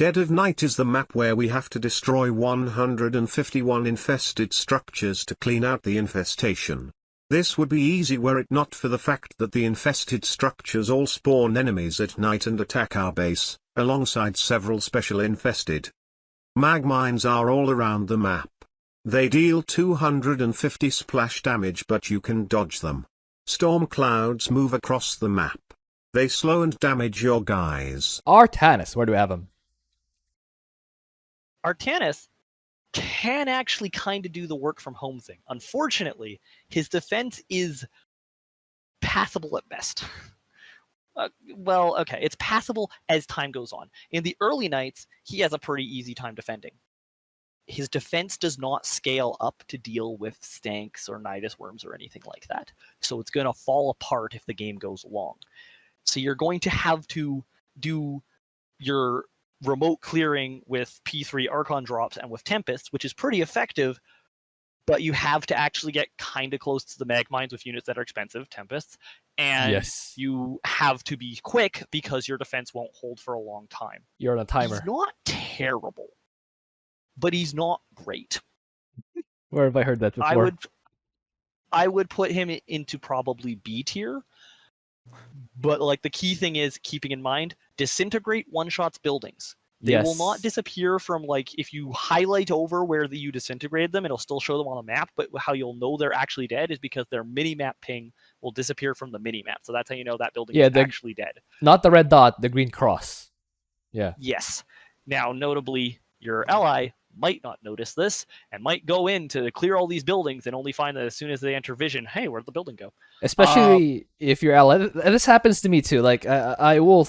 Dead of Night is the map where we have to destroy 151 infested structures to clean out the infestation. This would be easy were it not for the fact that the infested structures all spawn enemies at night and attack our base, alongside several special infested mag mines are all around the map. They deal 250 splash damage, but you can dodge them. Storm clouds move across the map. They slow and damage your guys. Artanis, where do we have him? Artanis can actually kind of do the work from home thing. Unfortunately, his defense is passable at best. Well, okay, it's passable as time goes on. In the early nights, he has a pretty easy time defending. His defense does not scale up to deal with stanks or nidus worms or anything like that. So it's going to fall apart if the game goes along. So you're going to have to do your remote clearing with P3 Archon drops and with Tempests, which is pretty effective, but you have to actually get kind of close to the mag mines with units that are expensive, Tempests, and you have to be quick because your defense won't hold for a long time. You're on a timer. He's not terrible, but he's not great. Where have I heard that before? I would put him into probably B tier, but like the key thing is keeping in mind, disintegrate one-shots buildings. They will not disappear from, like, if you highlight over where you disintegrated them, it'll still show them on the map, but how you'll know they're actually dead is because their mini-map ping will disappear from the mini-map. So that's how you know that building is actually dead. Not the red dot, the green cross. Yeah. Yes. Now, notably, your ally might not notice this and might go in to clear all these buildings and only find that as soon as they enter vision, hey, where'd the building go? Especially if your ally, this happens to me too. Like I will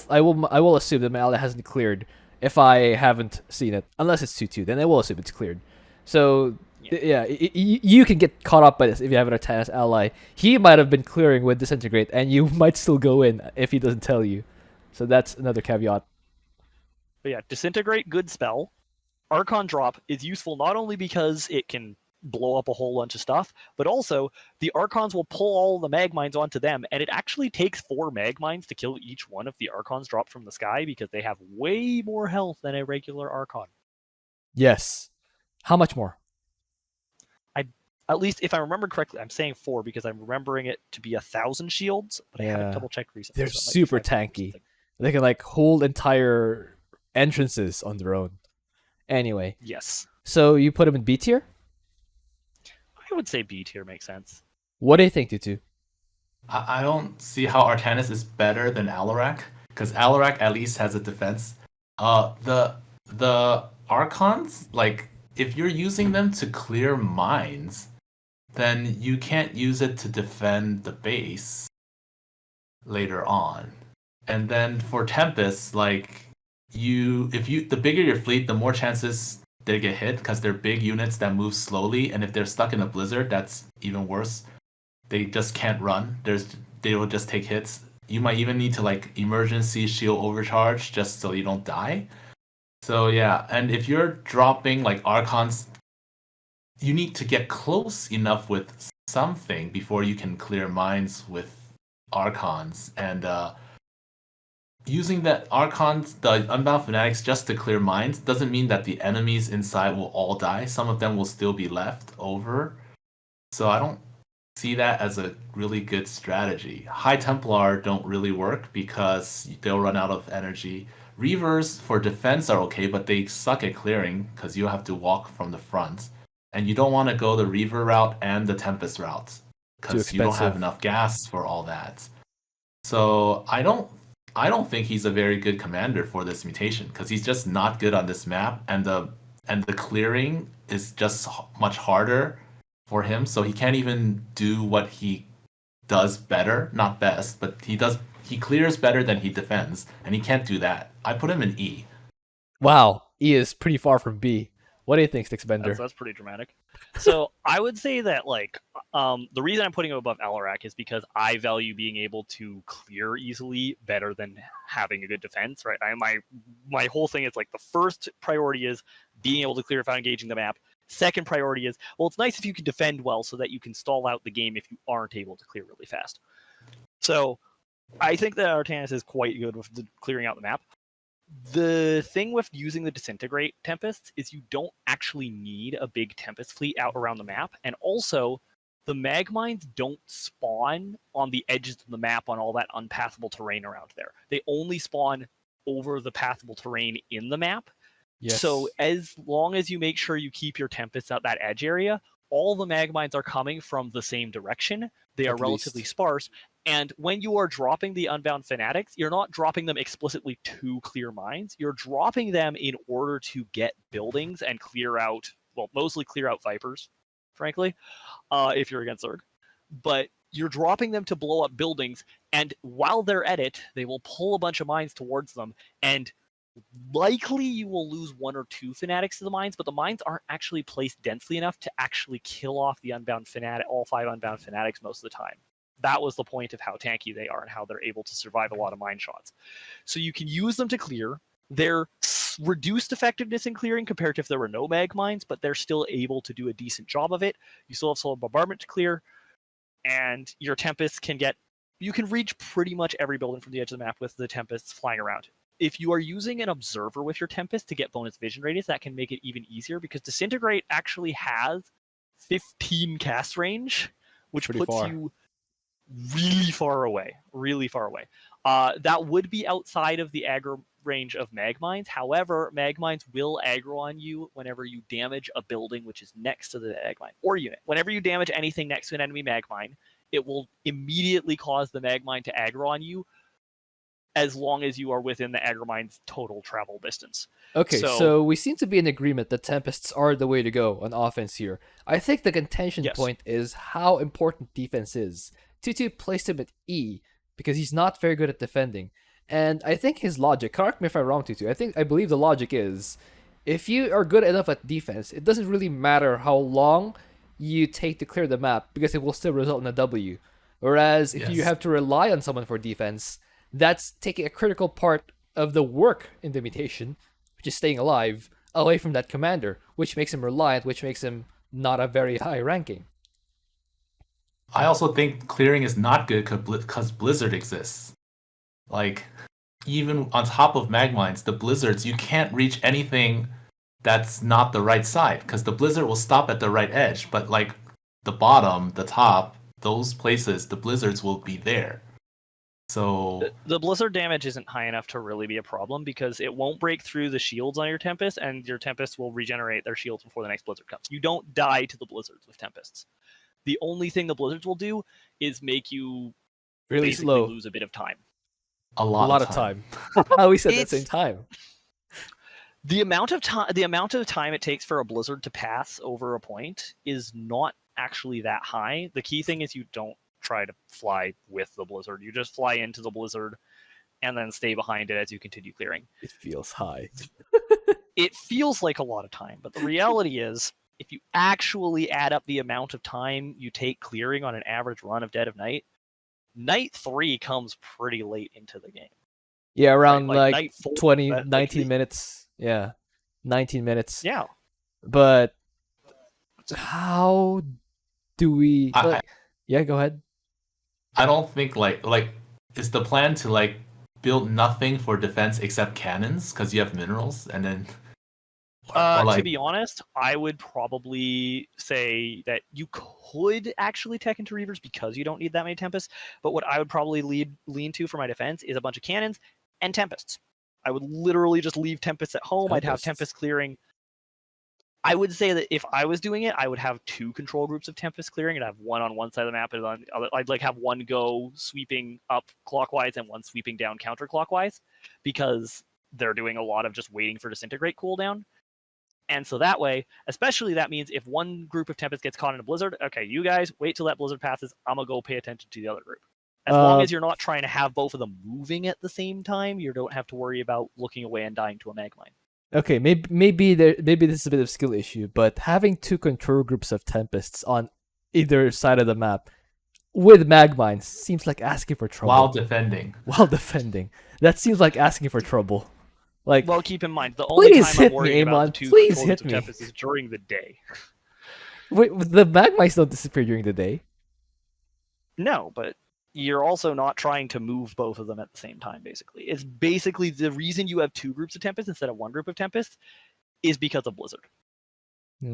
assume that my ally hasn't cleared if I haven't seen it, unless it's 2-2, then I will assume it's cleared. So you can get caught up by this if you have an Artanis ally. He might have been clearing with disintegrate, and you might still go in if he doesn't tell you. So that's another caveat. But yeah, disintegrate, good spell. Archon drop is useful not only because it can blow up a whole bunch of stuff, but also the Archons will pull all the mag mines onto them, and it actually takes 4 mag mines to kill each one of the Archons dropped from the sky because they have way more health than a regular Archon. Yes. How much more? At least if I remember correctly, I'm saying 4 because I'm remembering it to be 1,000 shields, but I haven't double checked recently. They're super tanky. They can like hold entire entrances on their own. Anyway. Yes. So you put him in B tier? I would say B tier makes sense. What do you think, Twotuuuu? I don't see how Artanis is better than Alarak, because Alarak at least has a defense. The Archons, like, if you're using them to clear mines, then you can't use it to defend the base later on. And then for Tempest, like, the bigger your fleet, the more chances they get hit because they're big units that move slowly, and if they're stuck in a blizzard, that's even worse. They just can't run. They will just take hits. You might even need to like emergency shield overcharge just so you don't die. So yeah, and if you're dropping like Archons, you need to get close enough with something before you can clear mines with Archons, and using the Archons, the Unbound Fanatics, just to clear mines doesn't mean that the enemies inside will all die. Some of them will still be left over. So I don't see that as a really good strategy. High Templar don't really work because they'll run out of energy. Reavers for defense are okay, but they suck at clearing because you have to walk from the front. And you don't want to go the Reaver route and the Tempest route because you don't have enough gas for all that. So I don't think he's a very good commander for this mutation because he's just not good on this map, and the clearing is just much harder for him. So he can't even do what he does better, not best, but he clears better than he defends, and he can't do that. I put him in E. Wow, E is pretty far from B. What do you think, Sticksbender? That's pretty dramatic. So I would say that like the reason I'm putting him above Alarak is because I value being able to clear easily better than having a good defense, right? My whole thing is like the first priority is being able to clear without engaging the map. Second priority is, well, it's nice if you can defend well so that you can stall out the game if you aren't able to clear really fast. So I think that Artanis is quite good with clearing out the map. The thing with using the Disintegrate Tempests is you don't actually need a big Tempest fleet out around the map, and also the Magmines don't spawn on the edges of the map on all that unpathable terrain around there. They only spawn over the pathable terrain in the map. Yes. So as long as you make sure you keep your Tempests out that edge area, all the Magmines are coming from the same direction. They are relatively sparse. And when you are dropping the Unbound Fanatics, you're not dropping them explicitly to clear mines. You're dropping them in order to get buildings and clear out, well, mostly clear out Vipers, frankly, if you're against Zerg. But you're dropping them to blow up buildings, and while they're at it, they will pull a bunch of mines towards them, and likely you will lose 1 or 2 Fanatics to the mines, but the mines aren't actually placed densely enough to actually kill off the Unbound Fanatic, all 5 Unbound Fanatics most of the time. That was the point of how tanky they are and how they're able to survive a lot of mine shots. So you can use them to clear. They're reduced effectiveness in clearing compared to if there were no mag mines, but they're still able to do a decent job of it. You still have Solar Bombardment to clear, and your Tempests can get... You can reach pretty much every building from the edge of the map with the Tempests flying around. If you are using an Observer with your Tempest to get bonus vision radius, that can make it even easier, because Disintegrate actually has 15 cast range, which puts you really far away. That would be outside of the aggro range of Magmines. However, Magmines will aggro on you whenever you damage a building which is next to the Magmine or unit. Whenever you damage anything next to an enemy Magmine, it will immediately cause the Magmine to aggro on you, as long as you are within the Aggromine's total travel distance. Okay, so we seem to be in agreement that Tempests are the way to go on offense here. I think the contention point is how important defense is. Twotuuuu placed him at E because he's not very good at defending. And I think his logic, correct me if I'm wrong, Twotuuuu, I believe the logic is, if you are good enough at defense, it doesn't really matter how long you take to clear the map, because it will still result in a W. Whereas if you have to rely on someone for defense, that's taking a critical part of the work in the mutation, which is staying alive, away from that commander, which makes him reliant, which makes him not a very high ranking. I also think clearing is not good because Blizzard exists. Like, even on top of Magmines, the Blizzards, you can't reach anything that's not the right side, because the Blizzard will stop at the right edge, but like the bottom, the top, those places, the Blizzards will be there. So the Blizzard damage isn't high enough to really be a problem, because it won't break through the shields on your Tempest, and your Tempest will regenerate their shields before the next Blizzard comes. You don't die to the Blizzards with Tempests. The only thing the Blizzards will do is make you really basically slow. lose a bit of time. A lot of time. How we said at the same time. The amount of time it takes for a Blizzard to pass over a point is not actually that high. The key thing is you don't try to fly with the Blizzard. You just fly into the Blizzard and then stay behind it as you continue clearing. It feels high. It feels like a lot of time, but the reality is, if you actually add up the amount of time you take clearing on an average run of Dead of Night, Night 3 comes pretty late into the game. Yeah, around right? like 19 minutes. Yeah, 19 minutes. Yeah. But how do we... yeah, go ahead. I don't think like is the plan to like build nothing for defense except cannons because you have minerals, and then to be honest, I would probably say that you could actually tech into Reavers because you don't need that many Tempests, but what I would probably lean to for my defense is a bunch of cannons and Tempests. I would literally just leave Tempests at home. I'd have Tempest clearing. I would say that if I was doing it, I would have 2 control groups of Tempest clearing, and have one on one side of the map, and on the other, I'd like have one go sweeping up clockwise and one sweeping down counterclockwise, because they're doing a lot of just waiting for Disintegrate cooldown. And so that way, especially that means if one group of Tempest gets caught in a Blizzard, okay, you guys wait till that Blizzard passes, I'm going to go pay attention to the other group. As long as you're not trying to have both of them moving at the same time, you don't have to worry about looking away and dying to a Magmine. Okay, maybe this is a bit of a skill issue, but having 2 control groups of Tempests on either side of the map with Magmines seems like asking for trouble. While defending. That seems like asking for trouble. Like, well, keep in mind, the only time I'm worried about the 2 control groups of Tempests is during the day. Wait, the Magmines don't disappear during the day? No, but you're also not trying to move both of them at the same time, basically. It's basically the reason you have 2 groups of Tempests instead of 1 group of Tempests is because of Blizzard. I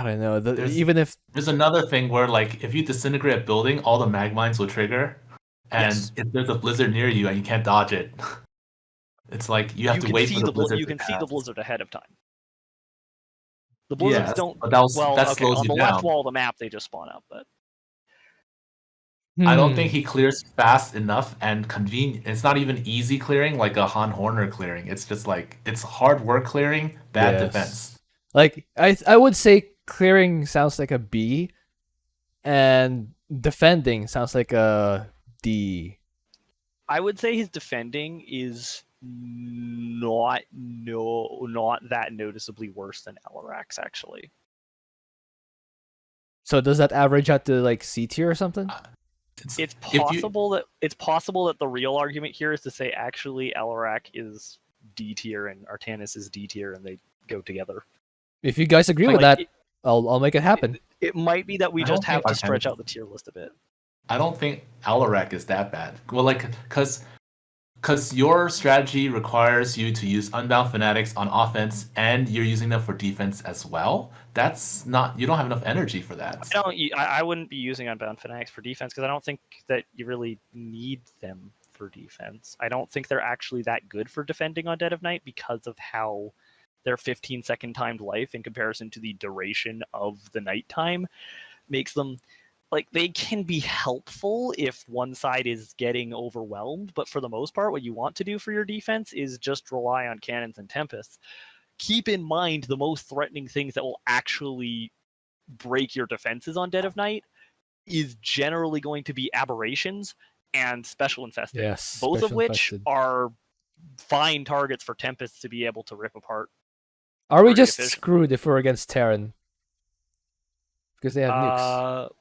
don't know. Even if there's another thing where, like, if you disintegrate a building, all the mag mines will trigger, and Yes. if there's a blizzard near you and you can't dodge it, it's like you have to wait for the blizzard. You can see the pass. blizzard ahead of time. The blizzards Yeah, don't. but that okay, slows on you the down. left wall of the map they just spawn out, but I don't think he clears fast enough and convenient. It's not even easy clearing like a Han Horner clearing. It's just like it's hard work clearing, bad defense. Like I would say clearing sounds like a B, and defending sounds like a D. I would say his defending is not that noticeably worse than Alarak's, actually. So does that average out to like C tier or something? It's possible that the real argument here is to say actually Alarak is D tier and Artanis is D tier, and they go together. If you guys agree with that, I'll make it happen. It might be that we just have to stretch out the tier list a bit. I don't think Alarak is that bad. Well, like, because your strategy requires you to use Unbound Fanatics on offense, and you're using them for defense as well. That's not. You don't have enough energy for that. I wouldn't be using Unbound Fanatics for defense because I don't think that you really need them for defense. I don't think they're actually that good for defending on Dead of Night because of how their 15-second timed life in comparison to the duration of the nighttime makes them, like, they can be helpful if one side is getting overwhelmed, but for the most part, what you want to do for your defense is just rely on cannons and tempests. Keep in mind the most threatening things that will actually break your defenses on Dead of Night is generally going to be aberrations and special infested. Yes, both of which are fine targets for tempests to be able to rip apart. Are we just screwed if we're against Terran? Because they have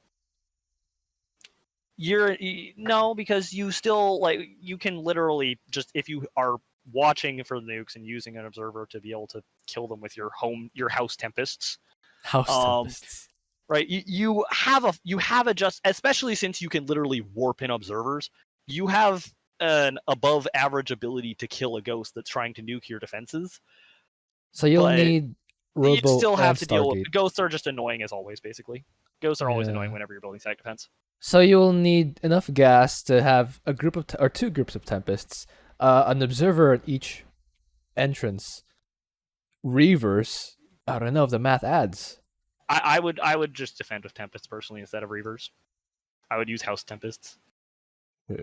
nukes. No, because you still, like, you can literally just, if you are watching for nukes and using an observer to be able to kill them with your house tempests. Tempests. Right, you have a just, especially since you can literally warp in observers, you have an above average ability to kill a ghost that's trying to nuke your defenses. So you'll need Robo. You still have to deal with with ghosts. Are just annoying as always. Basically, ghosts are always annoying whenever you're building static defense. So you'll need enough gas to have a group of or 2 groups of tempests, an observer at each entrance. Reavers. I don't know if the math adds. I would just defend with tempests personally instead of reavers. I would use house tempests. I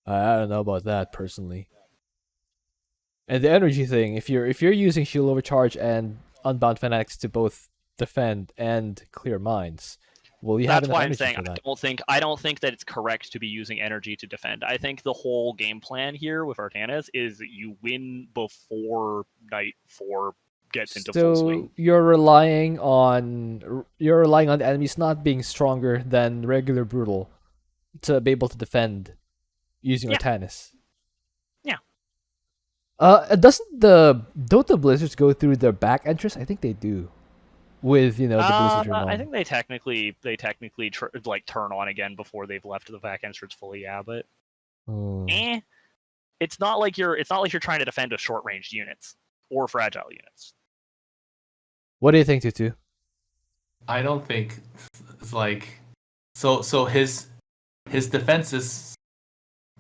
don't know about that personally. And the energy thing, if you're using Shield Overcharge and Unbound Fanatics to both defend and clear mines, well, you have enough energy for that. That's why I'm saying I don't think that it's correct to be using energy to defend. I think the whole game plan here with Artanis is that you win before Night 4 gets into full swing. You're relying on the enemies not being stronger than regular Brutal to be able to defend using Artanis. Don't the blizzards go through their back entrance? I think they do. With the blizzard turn on. I think they technically turn on again before they've left the back entrance fully. Yeah, but it's not like you're trying to defend with short ranged units or fragile units. What do you think, Twotuuuu? I don't think it's like so his defense is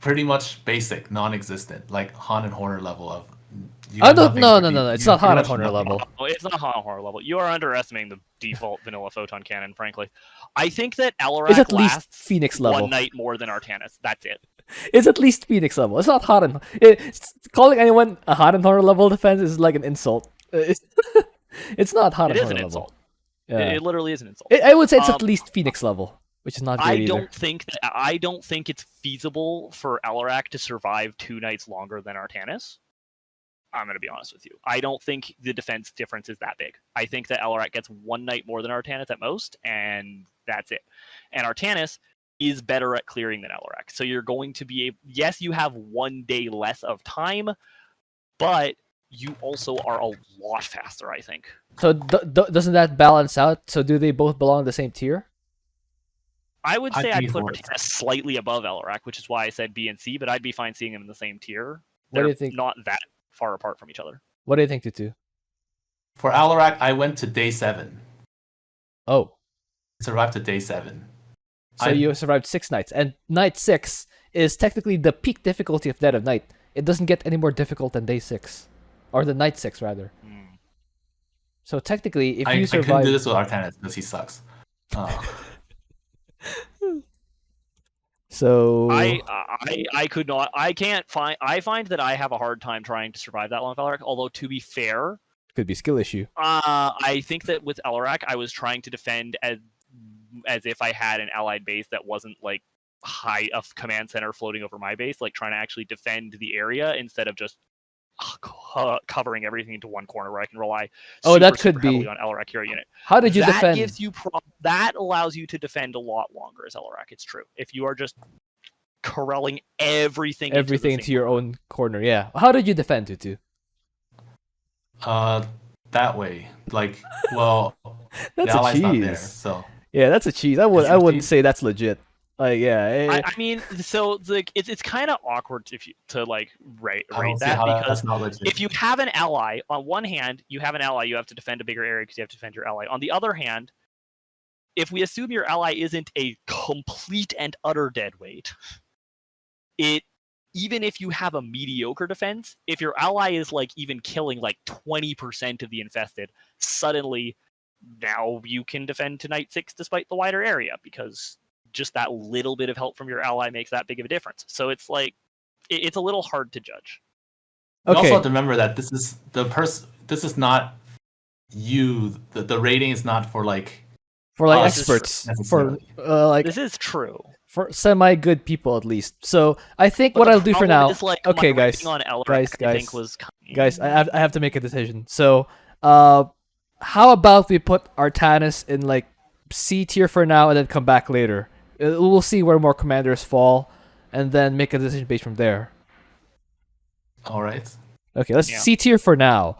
pretty much basic, non-existent, like Han and Horner level of. No. It's not Han and Horner level. No, it's not Han and Horner level. You are underestimating the default vanilla photon cannon. Frankly, I think that Alarak is at least Phoenix level. One night more than Artanis. That's it. It's at least Phoenix level. It's not Han and. Calling anyone a Han and Horner level defense is like an insult. It's not Han and Horner level. It is an insult. Yeah. It literally is an insult. I would say it's at least Phoenix level, which is not great either. I don't think it's feasible for Alarak to survive 2 nights longer than Artanis. I'm going to be honest with you. I don't think the defense difference is that big. I think that Alarak gets 1 night more than Artanis at most, and that's it. And Artanis is better at clearing than Alarak. So you're going to be yes, you have 1 day less of time, but you also are a lot faster, I think. So doesn't that balance out? So do they both belong to the same tier? I would say I'd put worse. Artanis slightly above Alarak, which is why I said B and C, but I'd be fine seeing them in the same tier. What do They're you think? not that far apart from each other. What do you think, Twotuuuu? For Alarak, I went to day 7. Oh, Survived to day 7. so you survived 6 nights, and night 6 is technically the peak difficulty of Dead of Night. It doesn't get any more difficult than day 6, or the night 6 rather. So technically, if you survive, I couldn't do this with Artanis because he sucks. So I could not. I can't find. I find that I have a hard time trying to survive that long with Alarak. Although to be fair, could be skill issue. I think that with Alarak, I was trying to defend as if I had an allied base that wasn't like high a command center floating over my base, like trying to actually defend the area instead of just covering everything into one corner where I can rely. That could be heavily on Alarak hero unit. How did you that defend? Gives you that allows you to defend a lot longer as Alarak. It's true. If you are just corralling everything into your own corner, yeah. How did you defend, Twotuuuu? That way, like, well, that's the a ally's not there, cheese. so Yeah, that's a cheese. I wouldn't say that's legit. Like, yeah. I mean, so like it's kind of awkward if you to like rate I don't see that how because that's not legit. if you have an ally, on one hand, you have an ally, you have to defend a bigger area because you have to defend your ally. On the other hand, if we assume your ally isn't a complete and utter deadweight, even if you have a mediocre defense, if your ally is like even killing like 20% of the infested, suddenly now you can defend to night 6 despite the wider area because just that little bit of help from your ally makes that big of a difference. So it's like it's a little hard to judge. You also have to remember that this is this is not you. The rating is not for experts. For this is true. For semi-good people at least. So I think what I'll do for now. Okay, guys. Guys, I have to make a decision. So, how about we put Artanis in like C tier for now, and then come back later. We'll see where more commanders fall, and then make a decision based from there. All right. Okay, let's C tier for now.